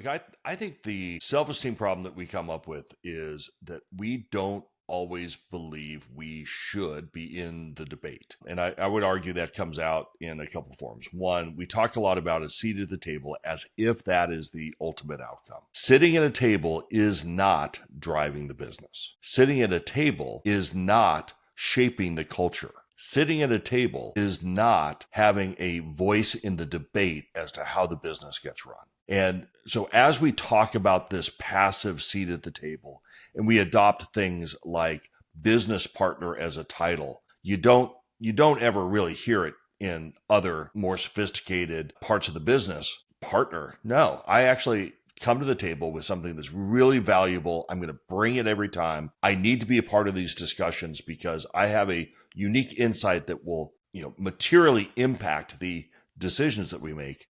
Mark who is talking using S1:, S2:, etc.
S1: I think the self-esteem problem that we come up with is that we don't always believe we should be in the debate. And I would argue that comes out in a couple forms. One, we talk a lot about a seat at the table as if that is the ultimate outcome. Sitting at a table is not driving the business. Sitting at a table is not shaping the culture. Sitting at a table is not having a voice in the debate as to how the business gets run. And so as we talk about this passive seat at the table and we adopt things like business partner as a title, you don't ever really hear it in other more sophisticated parts of the business. Partner. No, I actually come to the table with something that's really valuable. I'm going to bring it every time. I need to be a part of these discussions because I have a unique insight that will, materially impact the decisions that we make.